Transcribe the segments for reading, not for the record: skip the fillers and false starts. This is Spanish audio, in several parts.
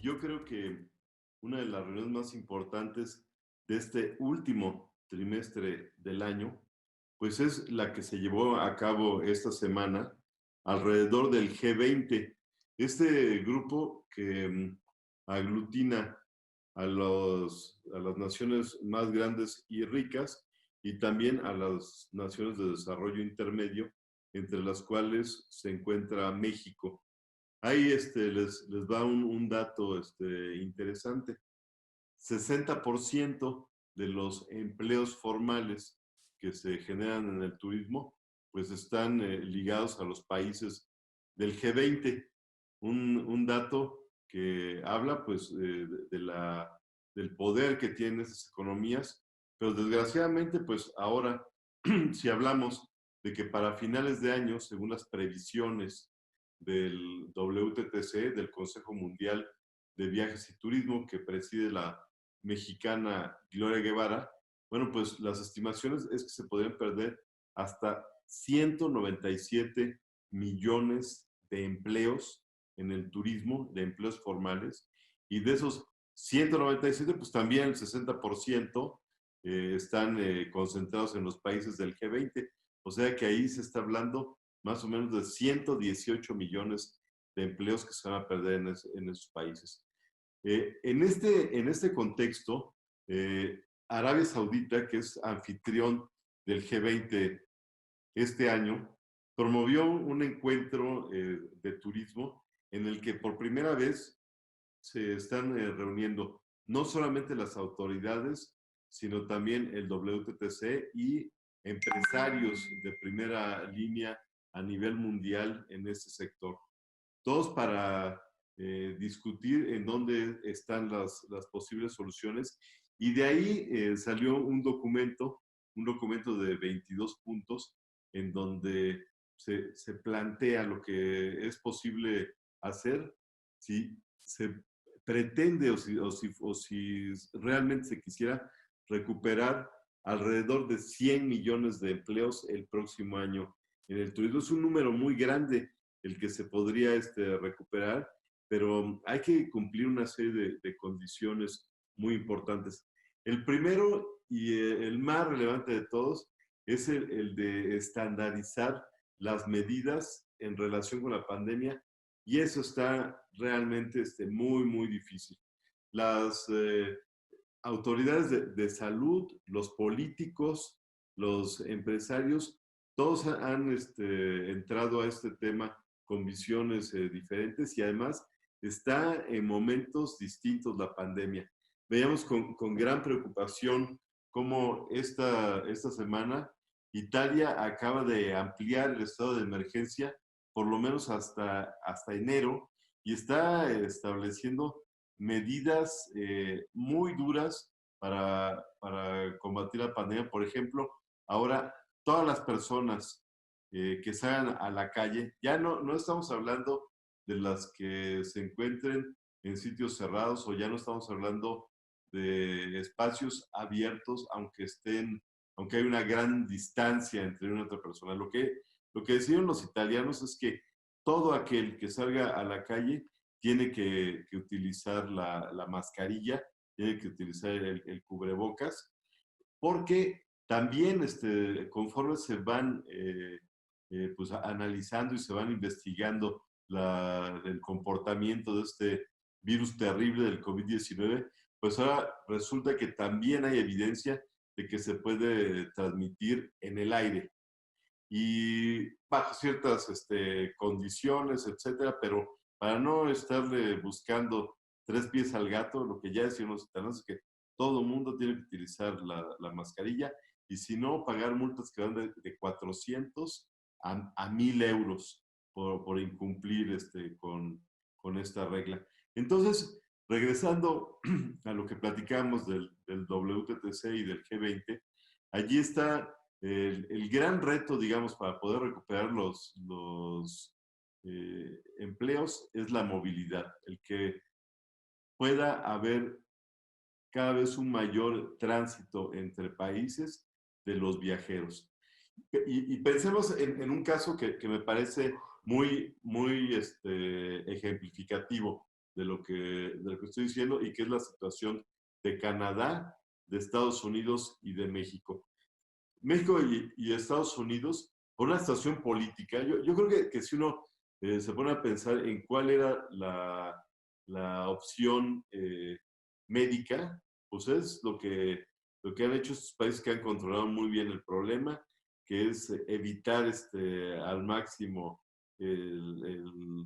yo creo que una de las reuniones más importantes de este último trimestre del año, pues es la que se llevó a cabo esta semana alrededor del G20. Este grupo que aglutina a las naciones más grandes y ricas y también a las naciones de desarrollo intermedio, entre las cuales se encuentra México. Ahí les da un dato interesante. 60% de los empleos formales que se generan en el turismo, pues están ligados a los países del G20. Un dato que habla pues del poder que tienen esas economías, pero desgraciadamente pues ahora si hablamos de que para finales de año, según las previsiones del WTTC, del Consejo Mundial de Viajes y Turismo, que preside la mexicana Gloria Guevara, bueno, pues las estimaciones es que se podrían perder hasta 197 millones de empleos en el turismo, de empleos formales, y de esos 197, pues también el 60% están concentrados en los países del G20, o sea que ahí se está hablando más o menos de 118 millones de empleos que se van a perder en esos países. En este contexto, Arabia Saudita, que es anfitrión del G20 este año, promovió un encuentro de turismo en el que por primera vez se están reuniendo no solamente las autoridades, sino también el WTTC y empresarios de primera línea a nivel mundial en este sector. Todos para discutir en dónde están las posibles soluciones. Y de ahí salió un documento de 22 puntos en donde se plantea lo que es posible hacer si se pretende o si realmente se quisiera recuperar alrededor de 100 millones de empleos el próximo año en el turismo. Es un número muy grande el que se podría recuperar, pero hay que cumplir una serie de condiciones muy importantes. El primero y el más relevante de todos es el de estandarizar las medidas en relación con la pandemia, y eso está realmente muy, muy difícil. Las autoridades de salud, los políticos, los empresarios, todos han entrado a este tema con visiones diferentes, y además está en momentos distintos la pandemia. Veíamos con gran preocupación cómo esta semana Italia acaba de ampliar el estado de emergencia por lo menos hasta enero, y está estableciendo medidas muy duras para combatir la pandemia. Por ejemplo, ahora todas las personas que salgan a la calle, ya no estamos hablando de las que se encuentren en sitios cerrados, o ya no estamos hablando de espacios abiertos, aunque hay una gran distancia entre una y otra persona. Lo que decían los italianos es que todo aquel que salga a la calle tiene que utilizar la mascarilla, tiene que utilizar el cubrebocas, porque también conforme se van pues, analizando y se van investigando el comportamiento de este virus terrible del COVID-19, pues ahora resulta que también hay evidencia de que se puede transmitir en el aire y bajo ciertas condiciones, etcétera, pero para no estarle buscando tres pies al gato, lo que ya decían los italianos es que todo el mundo tiene que utilizar la mascarilla, y si no, pagar multas que van de 400 a 1000 euros por incumplir con esta regla. Entonces, regresando a lo que platicamos del WTTC y del G20, allí está el gran reto, digamos, para poder recuperar los empleos, es la movilidad, el que pueda haber cada vez un mayor tránsito entre países de los viajeros. Y pensemos en un caso que me parece muy, muy ejemplificativo. de lo que estoy diciendo, y que es la situación de Canadá, de Estados Unidos y de México. México y Estados Unidos, por una situación política, yo creo que si uno se pone a pensar en cuál era la opción médica, pues es lo que han hecho estos países que han controlado muy bien el problema, que es evitar al máximo el, el,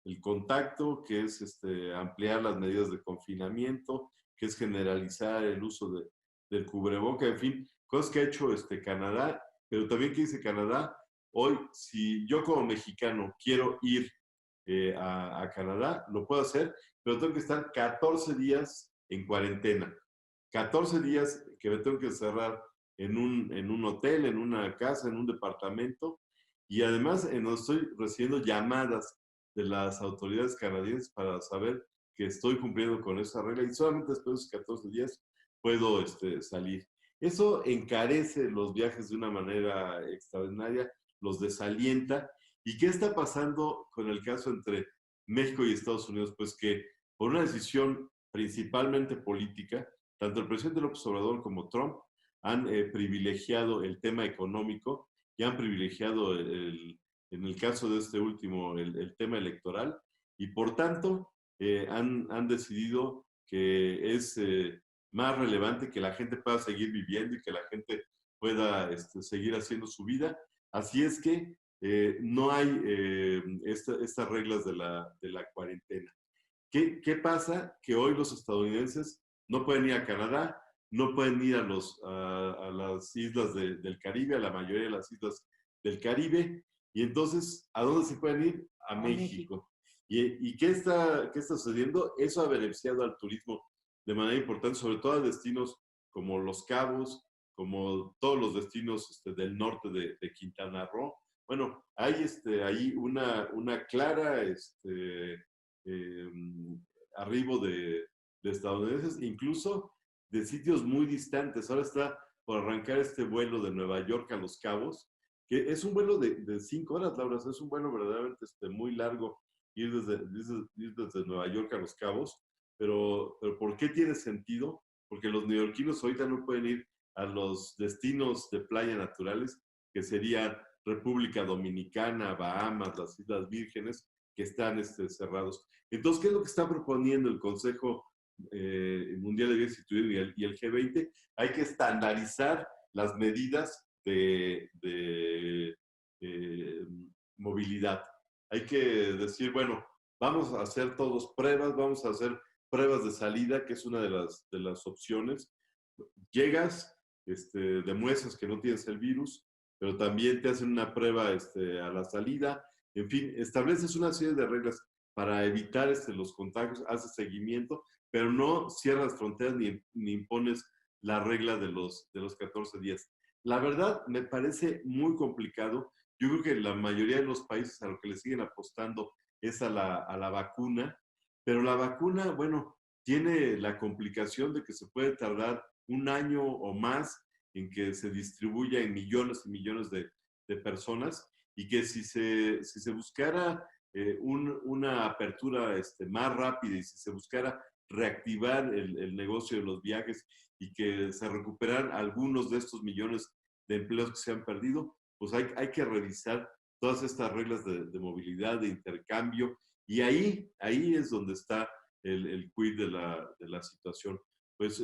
el contacto, que es ampliar las medidas de confinamiento, que es generalizar el uso del cubreboca, en fin, cosas que ha hecho Canadá, pero también que dice Canadá, hoy si yo como mexicano quiero ir a Canadá, lo puedo hacer, pero tengo que estar 14 días en cuarentena. 14 días que me tengo que encerrar en un hotel, en una casa, en un departamento, y además estoy recibiendo llamadas de las autoridades canadienses para saber que estoy cumpliendo con esa regla, y solamente después de esos 14 días puedo salir. Eso encarece los viajes de una manera extraordinaria, los desalienta. ¿Y qué está pasando con el caso entre México y Estados Unidos? Pues que por una decisión principalmente política, tanto el presidente López Obrador como Trump han privilegiado el tema económico y han privilegiado en el caso de este último el tema electoral, y por tanto han decidido que es más relevante que la gente pueda seguir viviendo y que la gente pueda seguir haciendo su vida. Así es que no hay estas reglas de la cuarentena. ¿Qué pasa? Que hoy los estadounidenses no pueden ir a Canadá, no pueden ir a las islas del Caribe, a la mayoría de las islas del Caribe, y entonces, ¿a dónde se pueden ir? A A México. México. ¿Y qué está sucediendo? Eso ha beneficiado al turismo de manera importante, sobre todo a destinos como Los Cabos, como todos los destinos del norte de Quintana Roo. Bueno, hay ahí una clara eh, arribo de estadounidenses, incluso de sitios muy distantes. Ahora está por arrancar este vuelo de Nueva York a Los Cabos, que es un vuelo de 5 horas, Laura. Es un vuelo verdaderamente muy largo ir desde Nueva York a Los Cabos, pero ¿por qué tiene sentido? Porque los neoyorquinos ahorita no pueden ir a los destinos de playa naturales, que serían República Dominicana, Bahamas, las Islas Vírgenes, que están cerrados. Entonces, ¿qué es lo que está proponiendo el Consejo Mundial de Viajes y Turismo y el G20? Hay que estandarizar las medidas de movilidad. Hay que decir, bueno, vamos a hacer todos pruebas, vamos a hacer pruebas de salida, que es una de las opciones. Llegas, demuestras que no tienes el virus, pero también te hacen una prueba a la salida. En fin, estableces una serie de reglas para evitar los contagios, haces seguimiento, pero no cierras fronteras ni impones la regla de los 14 días. La verdad, me parece muy complicado. Yo creo que la mayoría de los países a lo que le siguen apostando es a la vacuna, pero la vacuna, bueno, tiene la complicación de que se puede tardar un año o más en que se distribuya en millones y millones de personas, y que si se buscara una apertura más rápida, y si se buscara reactivar el negocio de los viajes y que se recuperaran algunos de estos millones de empleos que se han perdido, pues hay que revisar todas estas reglas de movilidad, de intercambio, y ahí es donde está el quid de la situación. Pues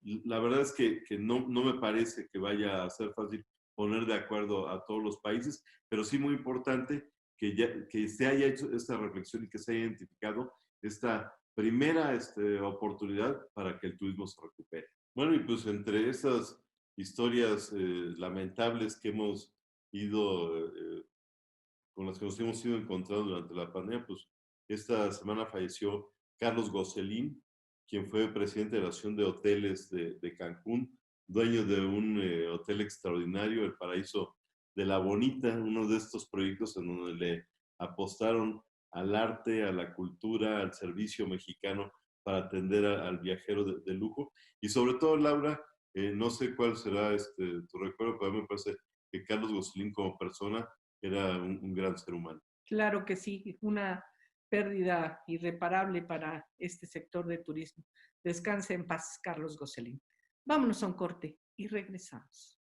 la verdad es que no me parece que vaya a ser fácil poner de acuerdo a todos los países, pero sí muy importante que se haya hecho esta reflexión y que se haya identificado esta primera oportunidad para que el turismo se recupere. Bueno, y pues entre esas historias lamentables que hemos ido, con las que nos hemos ido encontrando durante la pandemia, pues esta semana falleció Carlos Gosselin, quien fue presidente de la Asociación de Hoteles de Cancún, dueño de un hotel extraordinario, el Paraíso de la Bonita, uno de estos proyectos en donde le apostaron al arte, a la cultura, al servicio mexicano para atender al viajero de lujo. Y sobre todo, Laura, no sé cuál será tu recuerdo, pero a mí me parece que Carlos Gosselin como persona era un gran ser humano. Claro que sí, una pérdida irreparable para este sector de turismo. Descanse en paz, Carlos Gosselin. Vámonos a un corte y regresamos.